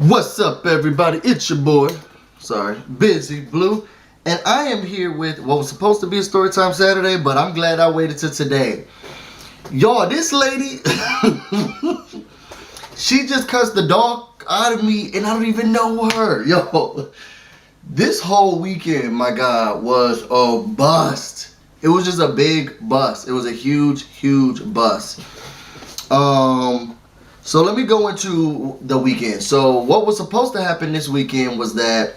What's up, everybody? It's your boy, BusyBlu, and I am here with what was supposed to be a Storytime Saturday, but I'm glad I waited till today. Y'all, this lady, she just cussed the dog out of me, and I don't even know her. Yo, this whole weekend, my God, was a bust. It was just a big bust. It was a huge, huge bust. So let me go into the weekend. So what was supposed to happen this weekend was that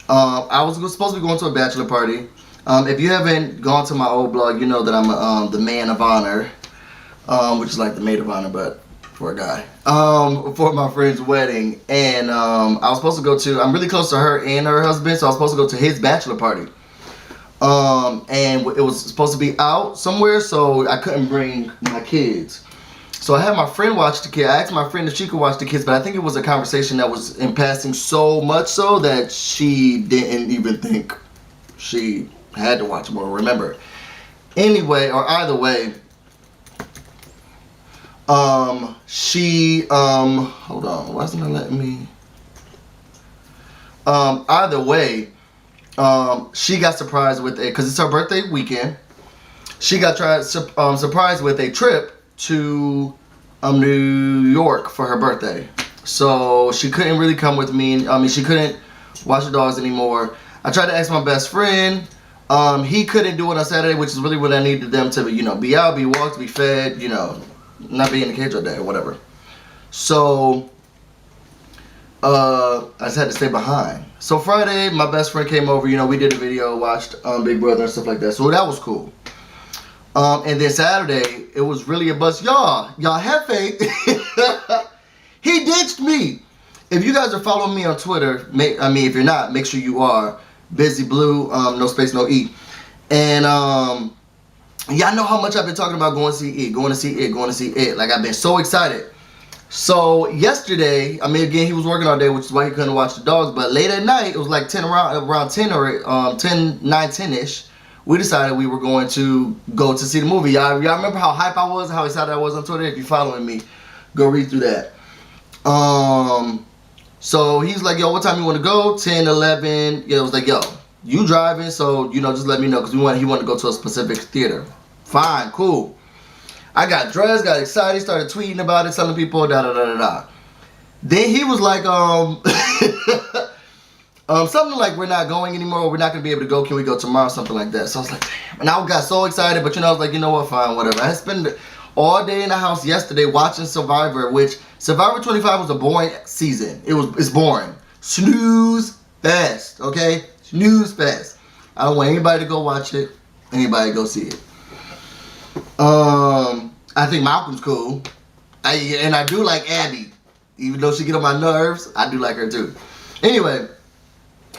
I was supposed to be going to a bachelor party. If you haven't gone to my old blog, you know that I'm the man of honor, which is like the maid of honor, but for a guy, for my friend's wedding. And I was supposed to go to, I'm really close to her and her husband, so I was supposed to go to his bachelor party. And it was supposed to be out somewhere, so I couldn't bring my kids. So I had my friend watch the kid. I asked my friend if she could watch the kids, but I think it was a conversation that was in passing so much so that she didn't even think she had to watch them or remember. Anyway, or either way, hold on, why isn't it letting me? Either way, she got surprised with it, because it's her birthday weekend. She got surprised with a trip to New York for her birthday. So she couldn't really come with me. She couldn't watch the dogs anymore. I tried to ask my best friend. He couldn't do it on Saturday, which is really what I needed them to, be out, be walked, be fed, not be in the cage all day or whatever. So I just had to stay behind. So Friday, my best friend came over. We did a video, watched Big Brother and stuff like that. So that was cool. And then Saturday, it was really a bust. Y'all have faith. He ditched me. If you guys are following me on Twitter, if you're not, make sure you are. BusyBlu, no space, no E. And y'all know how much I've been talking about going to see it. Like, I've been so excited. So yesterday, again, he was working all day, which is why he couldn't watch the dogs. But late at night, it was like around 10 or 10-ish. We decided we were going to go to see the movie. Y'all remember how hype I was, how excited I was on Twitter? If you're following me, go read through that. So he's like, yo, what time you want to go? 10, 11. Yeah, I was like, yo, you driving, so, just let me know, because he wanted to go to a specific theater. Fine, cool. I got dressed, got excited, started tweeting about it, telling people, da-da-da-da-da. Then he was like, something like, we're not going anymore, we're not going to be able to go, can we go tomorrow, something like that. So I was like, damn. And I got so excited, but I was like, you know what, fine, whatever. I spent all day in the house yesterday watching Survivor, which Survivor 25 was a boring season. It's boring. Snooze fest, okay? Snooze fest. I don't want anybody to go watch it, anybody to go see it. I think Malcolm's cool. And I do like Abby. Even though she get on my nerves, I do like her too. Anyway.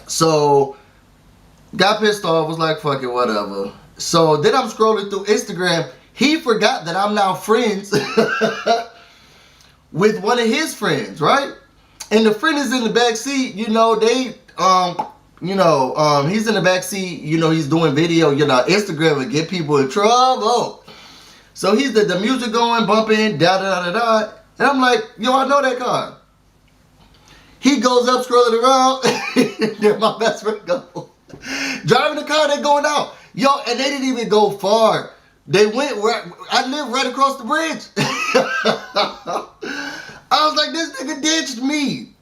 So, got pissed off, was like, fuck it, whatever. So, then I'm scrolling through Instagram. He forgot that I'm now friends with one of his friends, right? And the friend is in the back seat, he's in the back seat, he's doing video, Instagram and get people in trouble. So, he's the music going, bumping, da-da-da-da-da. And I'm like, yo, I know that car. He goes up, scrolling around. There my best friend go. Driving the car, they're going out. Yo, and they didn't even go far. They went I live right across the bridge. I was like, this nigga ditched me.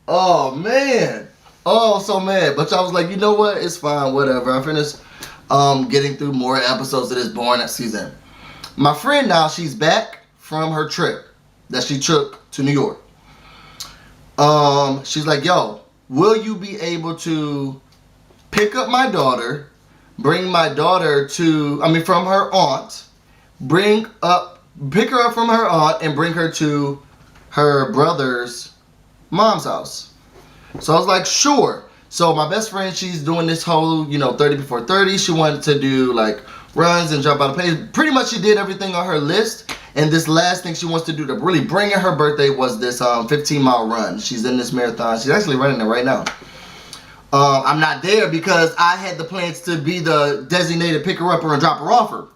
Oh, man. Oh, so mad. But I was like, you know what? It's fine, whatever. I finished getting through more episodes of this boring season. My friend now, she's back from her trip that she took to New York. She's like, yo, will you be able to pick up my daughter, bring my daughter from her aunt, pick her up from her aunt and bring her to her brother's mom's house? So I was like, sure. So my best friend, she's doing this whole, 30 before 30. She wanted to do like runs and jump out of planes. Pretty much she did everything on her list. And this last thing she wants to do to really bring in her birthday was this 15-mile run. She's in this marathon. She's actually running it right now. I'm not there because I had the plans to be the designated picker-upper and dropper-offer.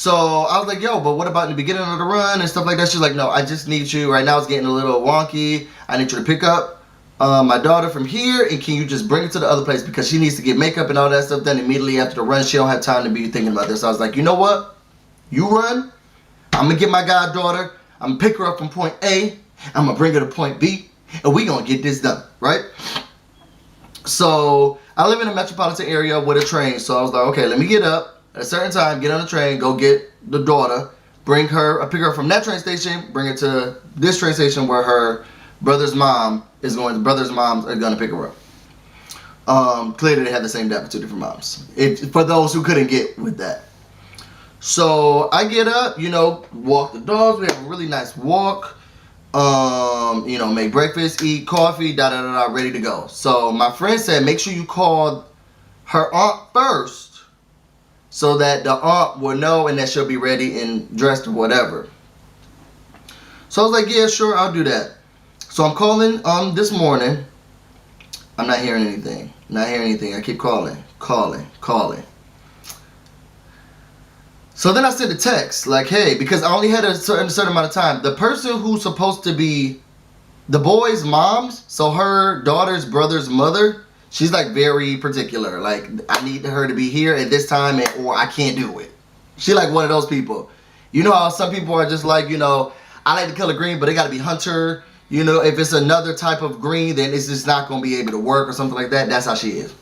So I was like, yo, but what about in the beginning of the run and stuff like that? She's like, no, I just need you. Right now it's getting a little wonky. I need you to pick up my daughter from here, and can you just bring her to the other place because she needs to get makeup and all that stuff done immediately after the run. She don't have time to be thinking about this. So I was like, you know what? You run. I'm going to get my goddaughter. I'm going to pick her up from point A. I'm going to bring her to point B, and we going to get this done, right? So I live in a metropolitan area with a train. So I was like, okay, let me get up at a certain time, get on the train, go get the daughter, bring her, pick her up from that train station, bring her to this train station where her brother's mom is going. The brother's moms are going to pick her up. Clearly they have the same dad, but two different moms. For those who couldn't get with that. So I get up, you know, walk the dogs. We have a really nice walk. You know, make breakfast, eat coffee, ready to go. So my friend said, make sure you call her aunt first, so that the aunt will know and that she'll be ready and dressed or whatever. So I was like, yeah, sure, I'll do that. So I'm calling this morning. I'm not hearing anything. I keep calling. So then I sent a text like, hey, because I only had a certain amount of time. The person who's supposed to be the boy's mom's, so her daughter's brother's mother, she's like very particular. Like, I need her to be here at this time or I can't do it. She like one of those people. You know how some people are just like, you know, I like the color green, but it got to be hunter. You know, if it's another type of green, then it's just not going to be able to work or something like that. That's how she is.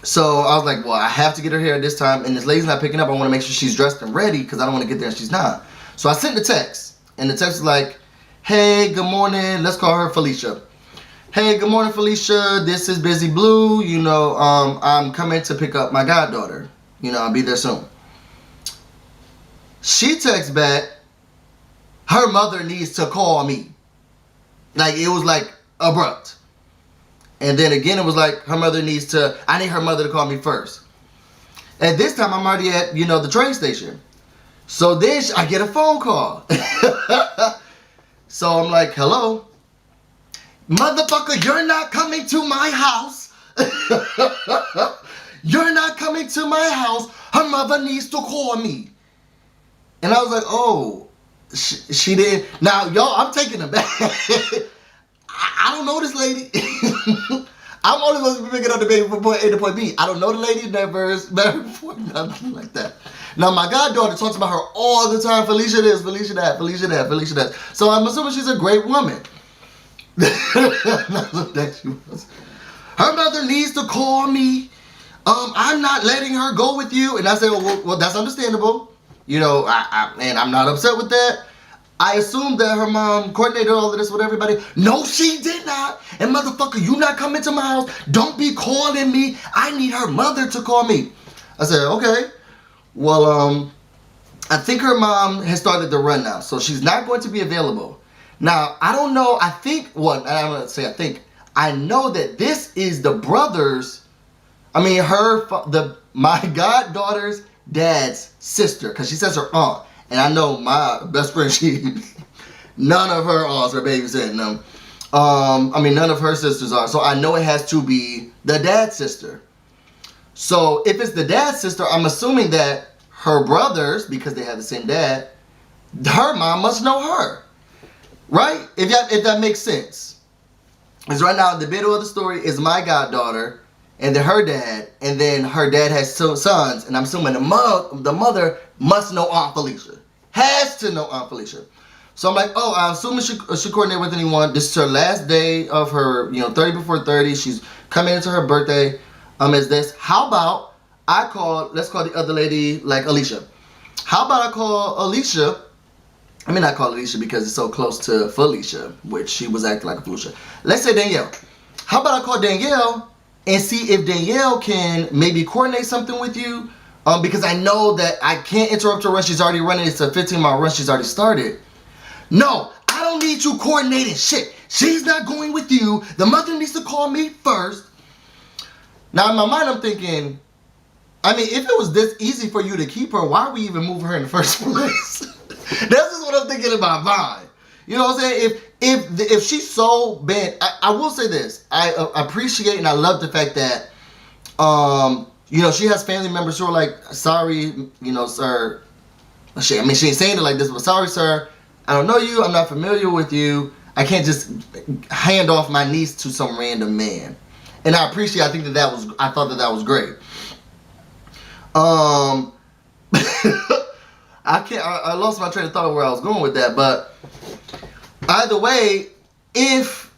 So I was like, well, I have to get her here at this time. And this lady's not picking up. I want to make sure she's dressed and ready because I don't want to get there and she's not. So I sent the text. And the text is like, hey, good morning. Let's call her Felicia. Hey, good morning, Felicia. This is BusyBlu. You know, I'm coming to pick up my goddaughter. You know, I'll be there soon. She texts back, her mother needs to call me. Like, it was like abrupt. And then again, it was like, I need her mother to call me first. At this time, I'm already at, you know, the train station. So then I get a phone call. So I'm like, hello? Motherfucker, you're not coming to my house. You're not coming to my house. Her mother needs to call me. And I was like, oh, she didn't. Now, y'all, I'm taking it back. I don't know this lady. I'm only supposed to be picking up the baby from point A to point B. I don't know the lady, never met her before, nothing like that. Now, my goddaughter talks about her all the time. Felicia this, Felicia that, Felicia that, Felicia that. So I'm assuming she's a great woman. That she was. Her mother needs to call me. I'm not letting her go with you. And I said, well, that's understandable. You know, and I'm not upset with that. I assumed that her mom coordinated all of this with everybody. No, she did not. And motherfucker, you not coming to my house. Don't be calling me. I need her mother to call me. I said, okay. Well, I think her mom has started the run now. So she's not going to be available. Now, I don't know. I think, well, I'm going to say I think. I know that this is the brother's, my goddaughter's dad's sister. Because she says her aunt. And I know my best friend, none of her aunts are babysitting them. None of her sisters are. So I know it has to be the dad's sister. So if it's the dad's sister, I'm assuming that her brothers, because they have the same dad, her mom must know her. Right? If that makes sense. Because right now, the middle of the story is my goddaughter, and then her dad, and then her dad has two sons, and I'm assuming the mother must know Aunt Felicia. Has to know Aunt Felicia. So I'm like, oh, I'm assuming she coordinated with anyone. This is her last day of her, 30 before 30. She's coming into her birthday. Is this, how about let's call the other lady like Alicia. How about I call Alicia? I mean, not call Alicia because it's so close to Felicia, which she was acting like a Felicia. Let's say Danielle. How about I call Danielle and see if Danielle can maybe coordinate something with you? Because I know that I can't interrupt her run. She's already running. It's a 15-mile run. She's already started. No, I don't need you coordinating shit. She's not going with you. The mother needs to call me first. Now, in my mind, I'm thinking, if it was this easy for you to keep her, why are we even moving her in the first place? That's just what I'm thinking in my mind. You know what I'm saying? If she's so bent, I will say this. I appreciate and I love the fact that you know, she has family members who are like, sorry, you know, sir. She ain't saying it like this, but sorry, sir. I don't know you. I'm not familiar with you. I can't just hand off my niece to some random man. And I appreciate. I thought that was great. I lost my train of thought of where I was going with that, but either way, if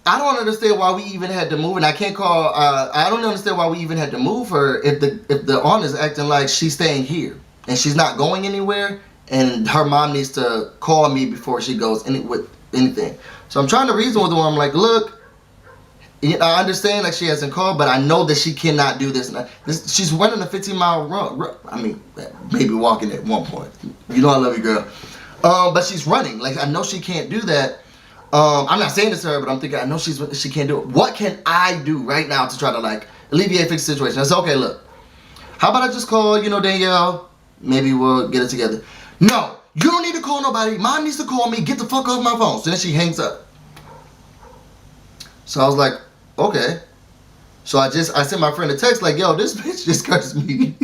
I don't understand why we even had to move, and I can't call. I don't understand why we even had to move her if the aunt is acting like she's staying here and she's not going anywhere, and her mom needs to call me before she goes with anything. So I'm trying to reason with her. I'm like, look, I understand like she hasn't called, but I know that she cannot do this. She's running a 15-mile run. I mean, maybe walking at one point. You know I love you, girl. But she's running. Like, I know she can't do that. I'm not saying this to her, but I'm thinking, I know she can't do it. What can I do right now to try to, like, alleviate, fix the situation? I said, okay, look. How about I just call, you know, Danielle? Maybe we'll get it together. No, you don't need to call nobody. Mom needs to call me. Get the fuck off my phone. So then she hangs up. So I was like, okay. So I sent my friend a text like, yo, this bitch just cursed me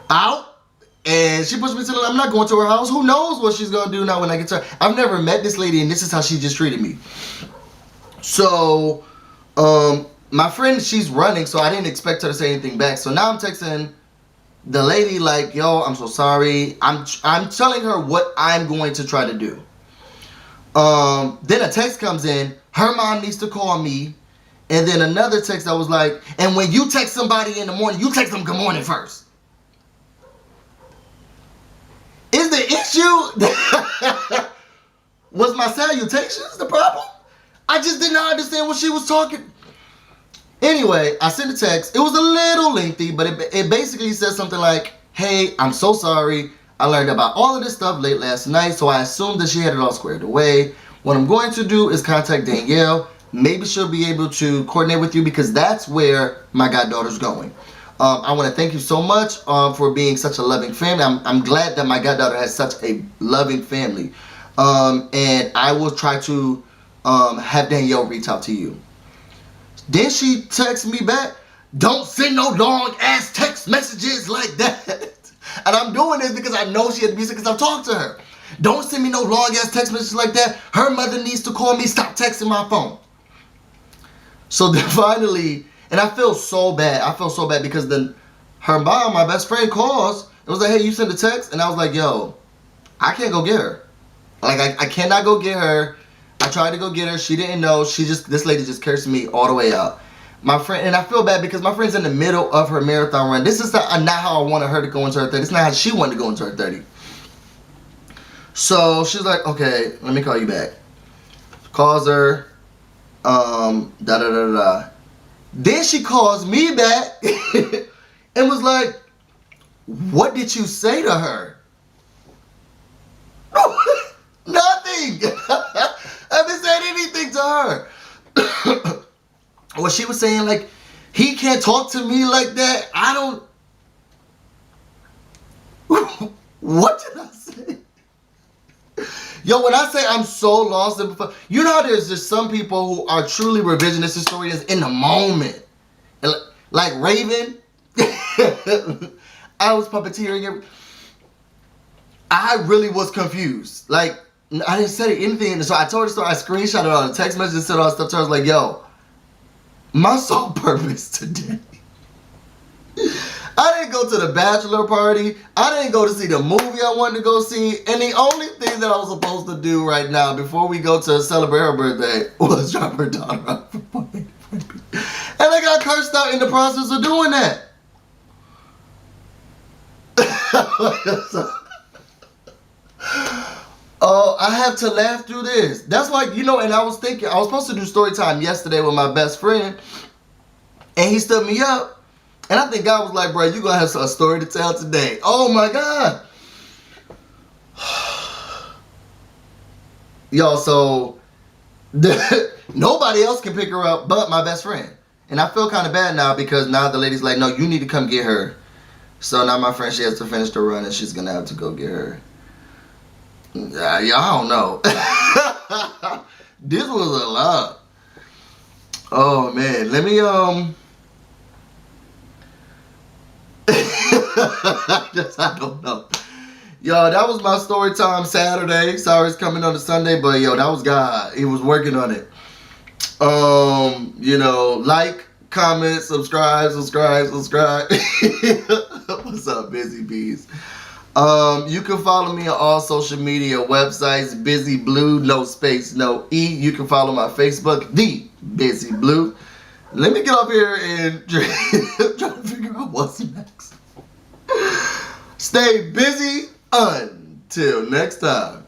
out. And she pushed me to I'm not going to her house. Who knows what she's going to do now when I get to her. I've never met this lady, and this is how she just treated me. So, my friend, she's running, so I didn't expect her to say anything back. So now I'm texting the lady like, yo, I'm so sorry. I'm telling her what I'm going to try to do. Then a text comes in. Her mom needs to call me. And then another text that was like, and when you text somebody in the morning, you text them good morning first. Is the issue was my salutations the problem? I just did not understand what she was talking. Anyway, I sent a text. It was a little lengthy, but it basically said something like, hey, I'm so sorry. I learned about all of this stuff late last night, so I assumed that she had it all squared away. What I'm going to do is contact Danielle. Maybe she'll be able to coordinate with you because that's where my goddaughter's going. I want to thank you so much for being such a loving family. I'm glad that my goddaughter has such a loving family. And I will try to have Danielle reach out to you. Then she texts me back, don't send no long ass text messages like that. And I'm doing this because I know she had to be sick because I've talked to her. Don't send me no long ass text messages like that. Her mother needs to call me. Stop texting my phone. So then finally, and I feel so bad. I feel so bad because then her mom, my best friend, calls. It was like, hey, you sent a text? And I was like, yo, I can't go get her. Like, I cannot go get her. I tried to go get her. She didn't know. This lady just cursed me all the way out. My friend, and I feel bad because my friend's in the middle of her marathon run. This is not how I wanted her to go into her 30. It's not how she wanted to go into her 30. So she's like, okay, let me call you back. Calls her. Then she calls me back and was like, what did you say to her? Nothing. I haven't said anything to her. Well, she was saying like, he can't talk to me like that. I don't. What did I say? Yo, when I say I'm so lost, you know how there's just some people who are truly revisionist historians in the moment. Like Raven. I was puppeteering it. I really was confused. Like, I didn't say anything. So I told her, so I screenshotted all the text messages, said all that stuff to her. I was like, yo, my sole purpose today. I didn't go to the bachelor party. I didn't go to see the movie I wanted to go see. And the only thing that I was supposed to do right now before we go to celebrate her birthday was drop her daughter off. And I got cursed out in the process of doing that. Oh, I have to laugh through this. That's like, you know, and I was thinking, I was supposed to do story time yesterday with my best friend. And he stood me up. And I think God was like, bro, you're going to have a story to tell today. Oh, my God. Yo, so nobody else can pick her up but my best friend. And I feel kind of bad now because now the lady's like, no, you need to come get her. So now my friend, she has to finish the run and she's going to have to go get her. Yeah, I don't know. This was a lot. Oh, man. Let me, I don't know. Yo, that was my story time Saturday. Sorry it's coming on a Sunday, but yo, that was God. He was working on it. You know, like, comment, subscribe. What's up, Busy Bees? You can follow me on all social media websites, BusyBlu, no space, no E. You can follow my Facebook, The BusyBlu. Let me get up here and try to figure out what's next. Stay busy until next time.